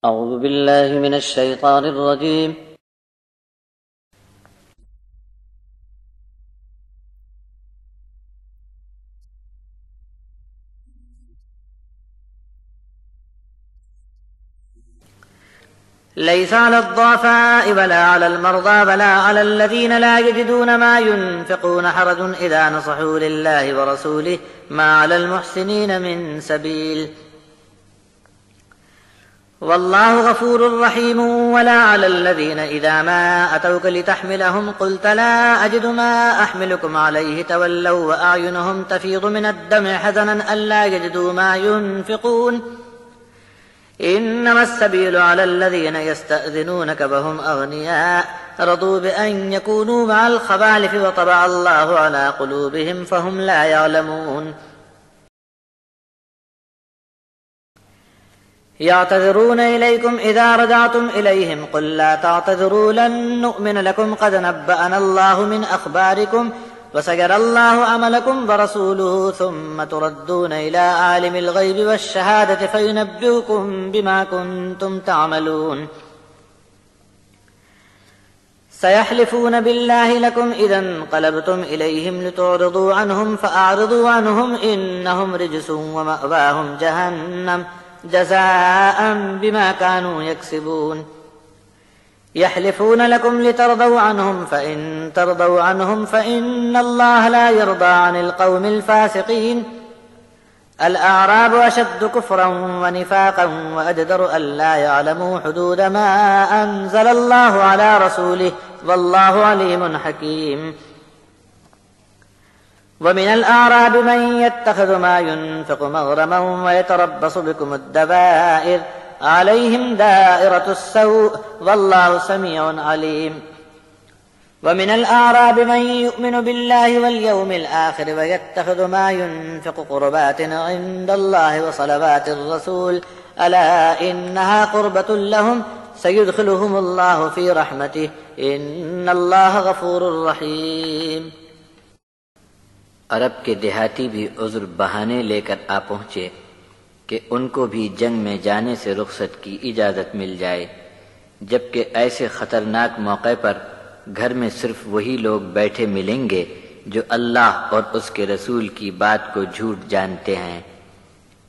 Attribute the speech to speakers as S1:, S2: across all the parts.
S1: أعوذ بالله من الشيطان الرجيم. ليس على الضعفاء ولا على المرضى ولا على الذين لا يجدون ما ينفقون حرج إذا نصحوا لله ورسوله ما على المحسنين من سبيل والله غفور رحيم. ولا على الذين إذا ما أتوك لتحملهم قلت لا أجد ما أحملكم عليه تولوا وأعينهم تفيض من الدمع حزنا ألا يجدوا ما ينفقون. إنما السبيل على الذين يستأذنونك وهم أغنياء رضوا بأن يكونوا مع الخوالف وطبع الله على قلوبهم فهم لا يعلمون. يعتذرون إليكم إذا رجعتم إليهم قل لا تعتذروا لن نؤمن لكم قد نبأنا الله من أخباركم وسيرى الله عملكم ورسوله ثم تردون إلى عالم الغيب والشهادة فينبئكم بما كنتم تعملون. سيحلفون بالله لكم إذا انقلبتم إليهم لتعرضوا عنهم فأعرضوا عنهم إنهم رجس ومأواهم جهنم جزاء بما كانوا يكسبون. يحلفون لكم لترضوا عنهم فإن ترضوا عنهم فإن الله لا يرضى عن القوم الفاسقين. الأعراب أشد كفرا ونفاقا وأجدر ألا يعلموا حدود ما أنزل الله على رسوله والله عليم حكيم. ومن الأعراب من يتخذ ما ينفق مغرما ويتربص بكم الدوائر عليهم دائرة السوء والله سميع عليم. ومن الأعراب من يؤمن بالله واليوم الآخر ويتخذ ما ينفق قربات عند الله وصلوات الرسول ألا إنها قربة لهم سيدخلهم الله في رحمته إن الله غفور رحيم.
S2: عرب کے دیہاتی بھی عذر بہانے لے کر آ پہنچے کہ ان کو بھی جنگ میں جانے سے رخصت کی اجازت مل جائے، جبکہ ایسے خطرناک موقع پر گھر میں صرف وہی لوگ بیٹھے ملیں گے جو اللہ اور اس کے رسول کی بات کو جھوٹ جانتے ہیں۔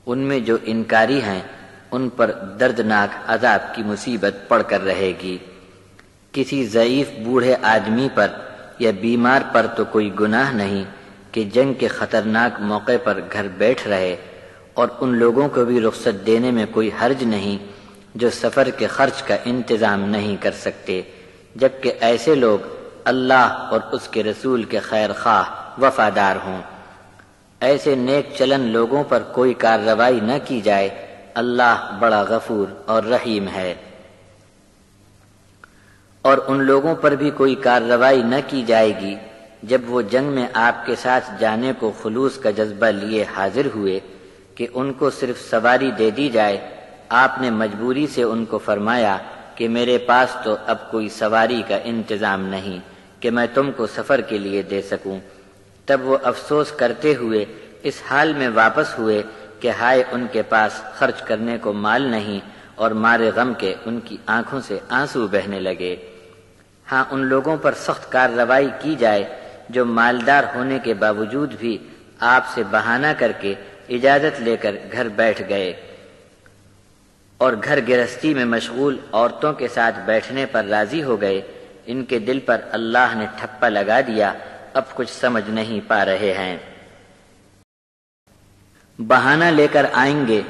S2: ان میں جو انکاری ہیں ان پر دردناک عذاب کی مصیبت پڑ کر رہے گی۔ کسی ضعیف بوڑھے آدمی پر یا بیمار پر تو کوئی گناہ نہیں کہ جنگ کے خطرناک موقع پر گھر بیٹھ رہے، اور ان لوگوں کو بھی رخصت دینے میں کوئی حرج نہیں جو سفر کے خرچ کا انتظام نہیں کر سکتے، جبکہ ایسے لوگ اللہ اور اس کے رسول کے خیر خواہ وفادار ہوں۔ ایسے نیک چلن لوگوں پر کوئی کارروائی نہ کی جائے، اللہ بڑا غفور اور رحیم ہے۔ اور ان لوگوں پر بھی کوئی کارروائی نہ کی جائے گی جب وہ جنگ میں آپ کے ساتھ جانے کو خلوص کا جذبہ لیے حاضر ہوئے کہ ان کو صرف سواری دے دی جائے۔ آپ نے مجبوری سے ان کو فرمایا کہ میرے پاس تو اب کوئی سواری کا انتظام نہیں کہ میں تم کو سفر کے لیے دے سکوں۔ تب وہ افسوس کرتے ہوئے اس حال میں واپس ہوئے کہ ہائے ان کے پاس خرچ کرنے کو مال نہیں، اور مارے غم کے ان کی آنکھوں سے آنسو بہنے لگے۔ ہاں ان لوگوں پر سخت کارروائی کی جائے جو مالدار ہونے کے باوجود بھی آپ سے بہانہ کر کے اجازت لے کر گھر بیٹھ گئے، اور گھر گرہستی میں مشغول عورتوں کے ساتھ بیٹھنے پر راضی ہو گئے۔ ان کے دل پر اللہ نے ٹھپا لگا دیا، اب کچھ سمجھ نہیں پا رہے ہیں۔ بہانہ لے کر آئیں گے،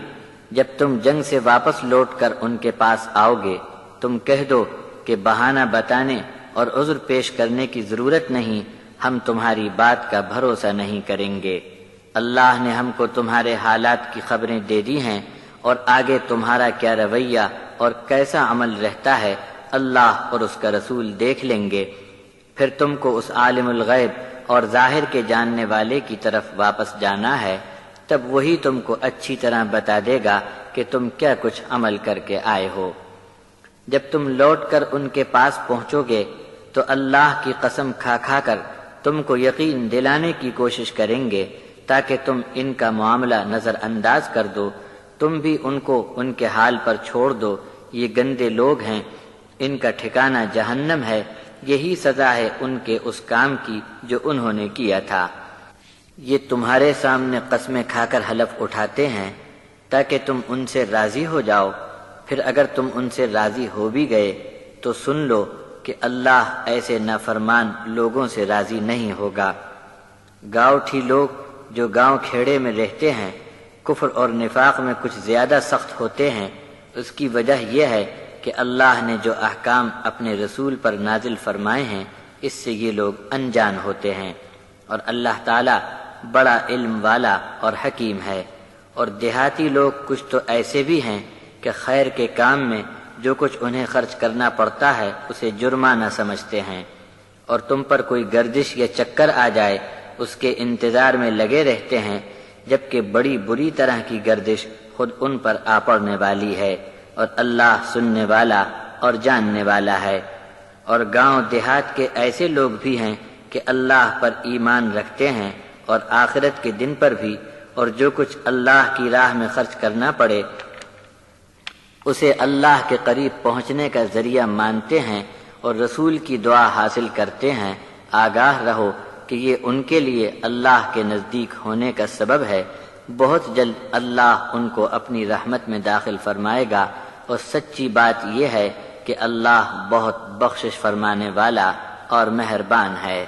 S2: جب تم جنگ سے واپس لوٹ کر ان کے پاس آؤ گے تم کہہ دو کہ بہانہ بتانے اور عذر پیش کرنے کی ضرورت نہیں، ہم تمہاری بات کا بھروسہ نہیں کریں گے۔ اللہ نے ہم کو تمہارے حالات کی خبریں دے دی ہیں، اور آگے تمہارا کیا رویہ اور کیسا عمل رہتا ہے اللہ اور اس کا رسول دیکھ لیں گے۔ پھر تم کو اس عالم الغیب اور ظاہر کے جاننے والے کی طرف واپس جانا ہے، تب وہی تم کو اچھی طرح بتا دے گا کہ تم کیا کچھ عمل کر کے آئے ہو۔ جب تم لوٹ کر ان کے پاس پہنچو گے تو اللہ کی قسم کھا کھا کر تم کو یقین دلانے کی کوشش کریں گے تاکہ تم ان کا معاملہ نظر انداز کر دو، تم بھی ان کو ان کے حال پر چھوڑ دو یہ گندے لوگ ہیں، ان کا ٹھکانہ جہنم ہے، یہی سزا ہے ان کے اس کام کی جو انہوں نے کیا تھا۔ یہ تمہارے سامنے قسمیں کھا کر حلف اٹھاتے ہیں تاکہ تم ان سے راضی ہو جاؤ، پھر اگر تم ان سے راضی ہو بھی گئے تو سن لو کہ اللہ ایسے نافرمان لوگوں سے راضی نہیں ہوگا۔ گاؤں لوگ جو گاؤں کھیڑے میں رہتے ہیں کفر اور نفاق میں کچھ زیادہ سخت ہوتے ہیں، اس کی وجہ یہ ہے کہ اللہ نے جو احکام اپنے رسول پر نازل فرمائے ہیں اس سے یہ لوگ انجان ہوتے ہیں، اور اللہ تعالی بڑا علم والا اور حکیم ہے۔ اور دیہاتی لوگ کچھ تو ایسے بھی ہیں کہ خیر کے کام میں جو کچھ انہیں خرچ کرنا پڑتا ہے اسے جرمانہ سمجھتے ہیں، اور تم پر کوئی گردش یا چکر آ جائے اس کے انتظار میں لگے رہتے ہیں، جبکہ بڑی بری طرح کی گردش خود ان پر آ پڑنے والی ہے، اور اللہ سننے والا اور جاننے والا ہے۔ اور گاؤں دیہات کے ایسے لوگ بھی ہیں کہ اللہ پر ایمان رکھتے ہیں اور آخرت کے دن پر بھی، اور جو کچھ اللہ کی راہ میں خرچ کرنا پڑے اسے اللہ کے قریب پہنچنے کا ذریعہ مانتے ہیں اور رسول کی دعا حاصل کرتے ہیں۔ آگاہ رہو کہ یہ ان کے لیے اللہ کے نزدیک ہونے کا سبب ہے، بہت جلد اللہ ان کو اپنی رحمت میں داخل فرمائے گا، اور سچی بات یہ ہے کہ اللہ بہت بخشش فرمانے والا اور مہربان ہے۔